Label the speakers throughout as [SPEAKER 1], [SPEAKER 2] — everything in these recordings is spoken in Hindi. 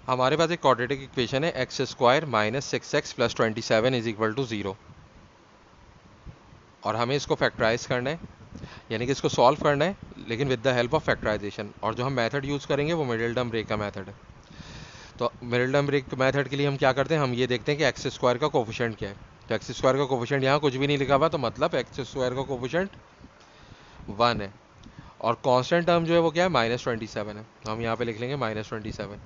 [SPEAKER 1] हमारे पास एक क्वाड्रेटिक इक्वेशन है x square minus 6x plus 27 is equal to 0, और हमें इसको फैक्टराइज करना है, यानी कि इसको सॉल्व करना है, लेकिन with the help of factorisation. और जो हम मेथड यूज़ करेंगे वो मिडिल टर्म ब्रेक का मेथड है। तो मिडिल टर्म ब्रेक मेथड के लिए हम क्या करते हैं, हम ये देखते हैं कि एक्स स्क्वायर का कोफिशिएंट क्या है। तो एक्स स्क्वायर का कोफिशिएंट यहाँ कुछ भी नहीं लिखा हुआ, तो मतलब एक्स स्क्वायर का कोफिशिएंट 1 है। और कांस्टेंट टर्म जो है वो क्या है, -27 है, तो हम यहाँ पे लिख लेंगे -27।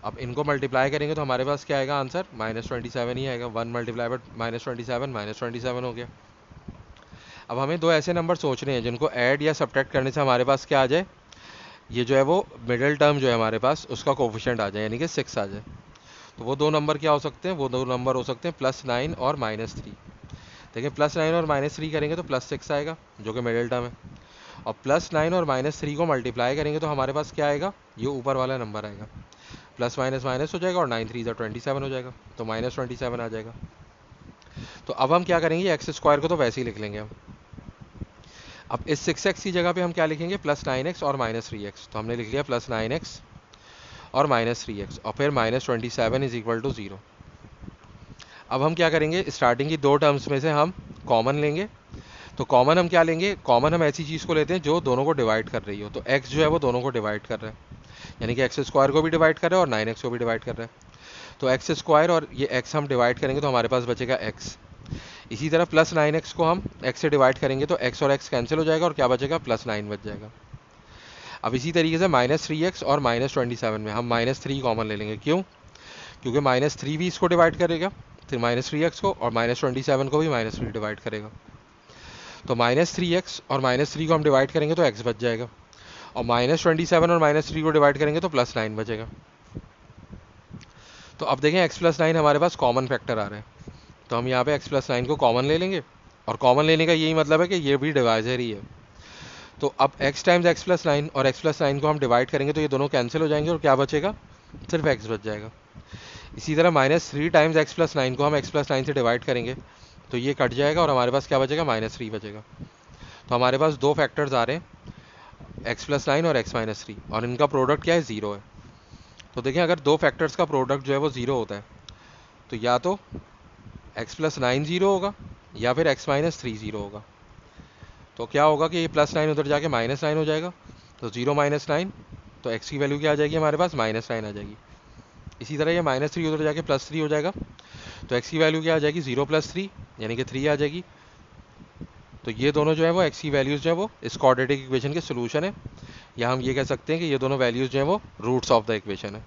[SPEAKER 1] अब इनको मल्टीप्लाई करेंगे तो हमारे पास क्या आएगा आंसर, -27 ही आएगा। 1 मल्टीप्लाई बाय -27 -27 हो गया। अब हमें दो ऐसे नंबर सोचने हैं जिनको ऐड या सब्ट्रैक्ट करने से हमारे पास क्या आ जाए, ये जो है वो मिडिल टर्म जो है हमारे पास उसका कोफिशिएंट आ जाए, यानी कि 6 आ जाए। तो वो दो नंबर क्या हो सकते हैं, वो दो नंबर हो सकते हैं +9 और -3। देखिए +9 और -3 करेंगे तो +6 आएगा जो कि मिडिल टर्म है। और +9 और -3 को मल्टीप्लाई करेंगे तो हमारे पास क्या आएगा, ये ऊपर वाला नंबर आएगा। प्लस माइनस माइनस हो जाएगा और 9 3 27 हो जाएगा, तो -27 आ जाएगा। तो अब हम क्या करेंगे, एक्स स्क्वायर को तो वैसे ही लिख लेंगे हम। अब इस 6x की जगह पे हम क्या लिखेंगे, +9x और -3x। तो हमने लिख लिया +9x और -3x, और फिर -27 इज इक्वल टू 0। अब हम क्या करेंगे, स्टार्टिंग की दो टर्म्स में से हम कॉमन लेंगे। तो कॉमन हम क्या लेंगे, कॉमन हम ऐसी चीज़ को लेते हैं जो दोनों को डिवाइड कर रही हो। तो x जो है वो दोनों को डिवाइड कर रहा है, यानी कि एक्स स्क्वायर को भी डिवाइड कर रहा है और 9x को भी डिवाइड कर रहा है। तो एक्स स्क्वायर और ये x हम डिवाइड करेंगे तो हमारे पास बचेगा x। इसी तरह +9x को हम x से डिवाइड करेंगे तो x और x कैंसिल हो जाएगा और क्या बचेगा, +9 बच जाएगा। अब इसी तरीके से -3x और -27 में हम -3 कॉमन ले लेंगे। क्यों, क्योंकि -3 भी इसको डिवाइड करेगा, फिर -3x को, और -27 को भी -3 डिवाइड करेगा। तो -3x और -3 को हम डिवाइड करेंगे तो x बच जाएगा, और -27 और -3 को डिवाइड करेंगे तो +9 बचेगा। तो अब देखें x+9 हमारे पास कॉमन फैक्टर आ रहा है, तो हम यहाँ पे x+9 को कॉमन ले लेंगे। और कॉमन लेने का यही मतलब है कि ये भी डिवाइजर ही है। तो अब x टाइम्स x+9 और x+9 को हम डिवाइड करेंगे तो ये दोनों कैंसिल हो जाएंगे और क्या बचेगा, सिर्फ x बच जाएगा। इसी तरह -3 टाइम्स x+9 को हम x+9 से डिवाइड करेंगे तो ये कट जाएगा और हमारे पास क्या बचेगा, -3 बचेगा। तो हमारे पास दो फैक्टर्स आ रहे हैं, x+9 और x-3, और इनका प्रोडक्ट क्या है, 0 है। तो देखें अगर दो फैक्टर्स का प्रोडक्ट जो है वो 0 होता है तो या तो x+9 0 होगा या फिर x-3 0 होगा। तो क्या होगा कि ये +9 उधर जाके -9 हो जाएगा, तो 0 -9, तो x की वैल्यू क्या आ जाएगी हमारे पास, -9 आ जाएगी। इसी तरह ये -3 उधर जाके +3 हो जाएगा, तो x की वैल्यू क्या आ जाएगी, 0 + 3 यानी कि 3 आ जाएगी। तो ये दोनों जो है वो x की वैल्यूज़ जो है वो इस क्वाड्रेटिक इक्वेशन के सोल्यूशन है, या हम ये कह सकते हैं कि ये दोनों वैल्यूज़ जो है वो रूट्स ऑफ द इक्वेशन है।